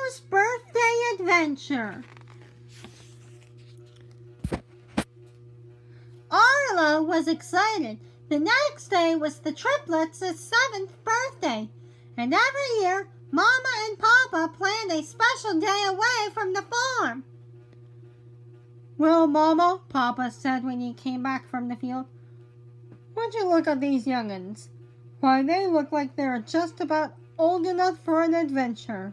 Arlo's birthday adventure. Arlo was excited. The next day was the triplets' 7th birthday, and every year, Momma and Poppa planned a special day away from the farm. "Well, Momma," Poppa said when he came back from the field, "would you look at these young'uns? Why, they look like they're just about old enough for an adventure."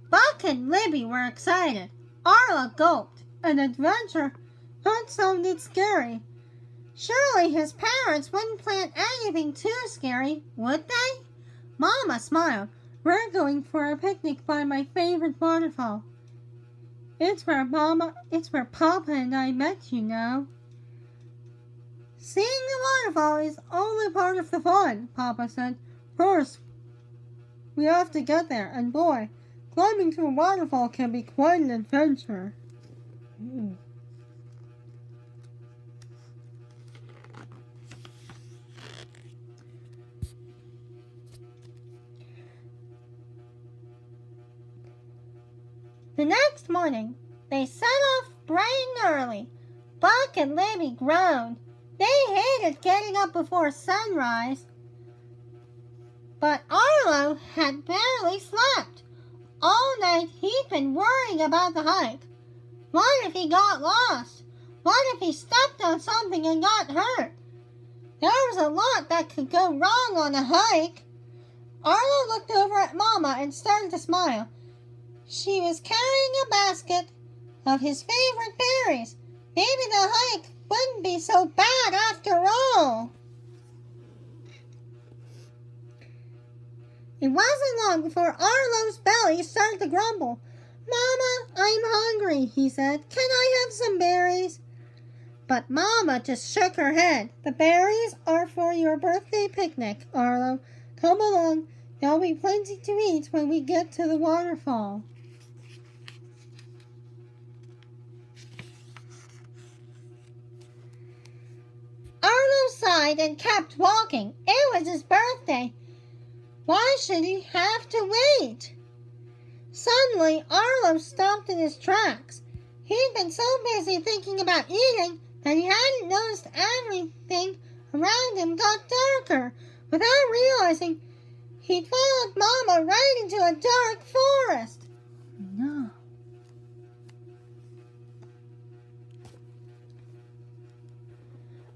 Buck and Libby were excited. Arlo gulped. An adventure? That sounded scary. Surely his parents wouldn't plan anything too scary, would they? Momma smiled. "We're going for a picnic by my favorite waterfall. It's where Poppa and I met, you know." "Seeing the waterfall is only part of the fun," Poppa said. "First, we have to get there, and boy, climbing to a waterfall can be quite an adventure." The next morning, they set off bright and early. Buck and Libby groaned. They hated getting up before sunrise. But Arlo had barely slept. All night he'd been worrying about the hike. What if he got lost? What if he stepped on something and got hurt? There was a lot that could go wrong on a hike. Arlo looked over at Momma and started to smile. She was carrying a basket of his favorite berries. Maybe the hike wouldn't be so bad after all. It wasn't long before Arlo's belly started to grumble. "Momma, I'm hungry," he said. "Can I have some berries?" But Momma just shook her head. "The berries are for your birthday picnic, Arlo. Come along. There'll be plenty to eat when we get to the waterfall." Arlo sighed and kept walking. It was his birthday. Why should he have to wait? Suddenly, Arlo stopped in his tracks. He'd been so busy thinking about eating that he hadn't noticed everything around him got darker. Without realizing, he'd followed Momma right into a dark forest. No.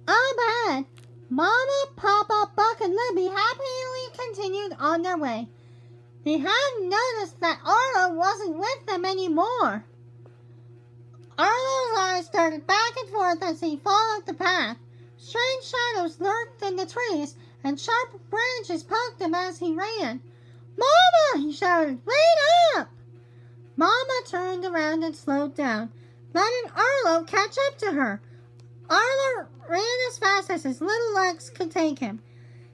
Up ahead, Momma, Poppa, Buck, and Libby happily continued on their way. They hadn't noticed that Arlo wasn't with them anymore. Arlo's eyes darted back and forth as he followed the path. Strange shadows lurked in the trees, and sharp branches poked him as he ran. "Momma!" he shouted. "Wait up!" Momma turned around and slowed down, letting Arlo catch up to her. Arlo ran as fast as his little legs could take him.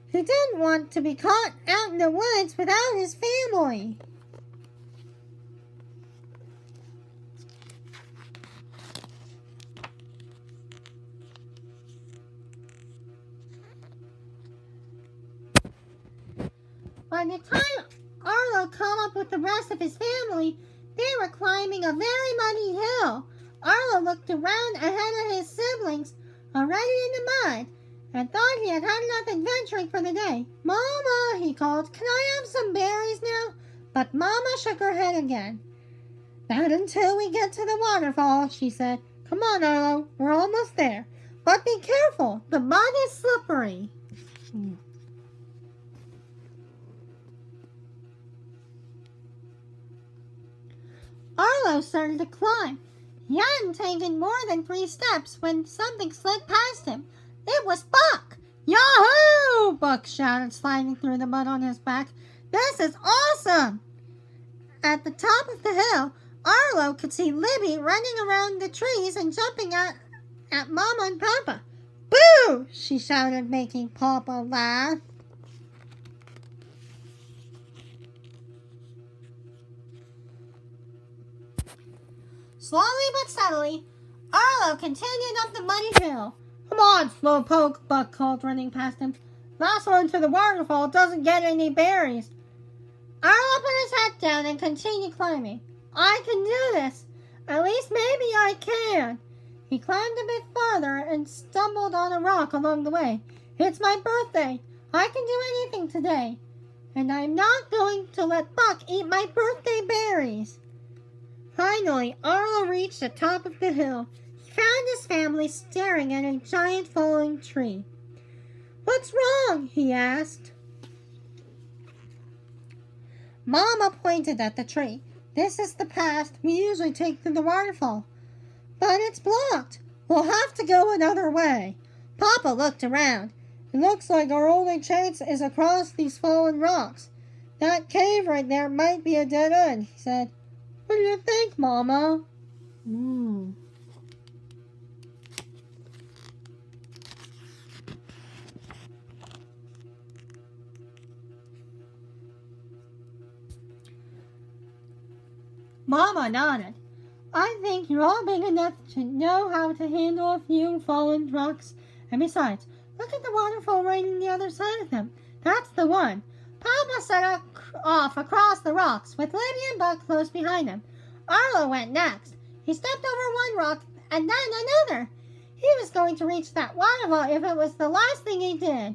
He didn't want to be caught out in the woods without his family. By the time Arlo caught up with the rest of his family, they were climbing a very muddy hill. Arlo looked around ahead of his siblings, already in the mud, and thought he had had enough adventuring for the day. "Momma," he called, "can I have some berries now?" But Momma shook her head again. "Not until we get to the waterfall," she said. "Come on, Arlo, we're almost there. But be careful, the mud is slippery." Arlo started to climb. He hadn't taken more than 3 steps when something slid past him. It was Buck. "Yahoo!" Buck shouted, sliding through the mud on his back. "This is awesome!" At the top of the hill, Arlo could see Libby running around the trees and jumping at Momma and Poppa. "Boo!" she shouted, making Poppa laugh. Slowly but steadily, Arlo continued up the muddy hill. "Come on, Slowpoke," Buck called, running past him. "Last one to the waterfall doesn't get any berries." Arlo put his head down and continued climbing. I can do this. At least maybe I can. He climbed a bit farther and stumbled on a rock along the way. It's my birthday. I can do anything today. And I'm not going to let Buck eat my birthday berries. Finally, Arlo reached the top of the hill. He found his family staring at a giant falling tree. What's wrong? He asked. Mama pointed at the tree. This is the path we usually take through the waterfall. But it's blocked. We'll have to go another way. Papa looked around. It looks like our only chance is across these fallen rocks. That cave right there might be a dead end, he said. What do you think, Mama? Mama nodded. I think you're all big enough to know how to handle a few fallen rocks. And besides, look at the waterfall right on the other side of them. That's the one. Papa set off across the rocks with Libby and Buck close behind him. Arlo went next. He stepped over one rock and then another. He was going to reach that waterfall if it was the last thing he did.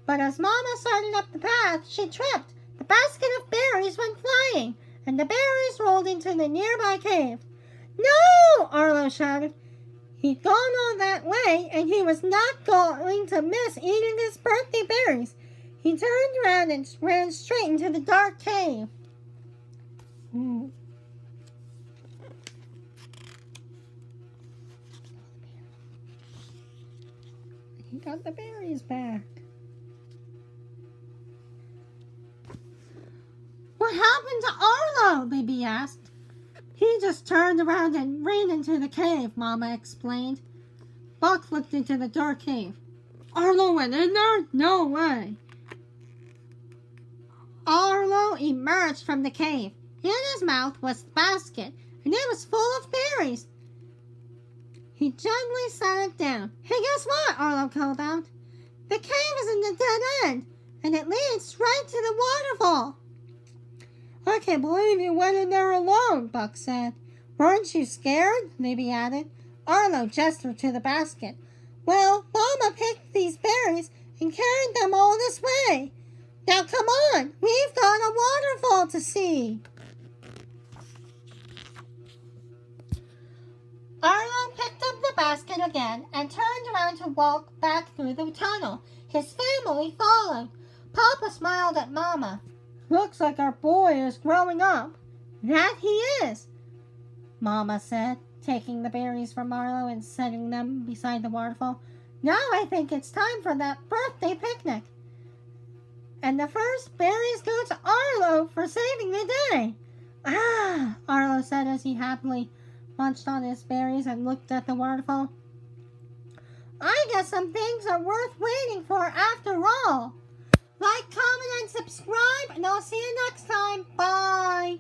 But as Mama started up the path, she tripped. The basket of berries went flying, and the berries rolled into the nearby cave. No! Arlo shouted. He'd gone all that way, and he was not going to miss eating his birthday berries. He turned around and ran straight into the dark cave. He got the berries back. What happened to Arlo? Libby asked. He just turned around and ran into the cave, Mama explained. Buck looked into the dark cave. Arlo went in there? No way. Arlo emerged from the cave. In his mouth was the basket, and it was full of berries. He gently set it down. Hey, guess what? Arlo called out. The cave is in the dead end, and it leads right to the waterfall. I can't believe you went in there alone, Buck said. Weren't you scared? Libby added. Arlo gestured to the basket. Well, Mama picked these berries and carried them all this way. Now come on, we've got a waterfall to see. Arlo picked up the basket again and turned around to walk back through the tunnel. His family followed. Papa smiled at Mama. Looks like our boy is growing up. That he is, Mama said, taking the berries from Arlo and setting them beside the waterfall. Now I think it's time for that birthday picnic. And the first berries go to Arlo for saving the day. Ah, Arlo said as he happily munched on his berries and looked at the waterfall. I guess some things are worth waiting for after all. Like, comment, and subscribe, and I'll see you next time. Bye.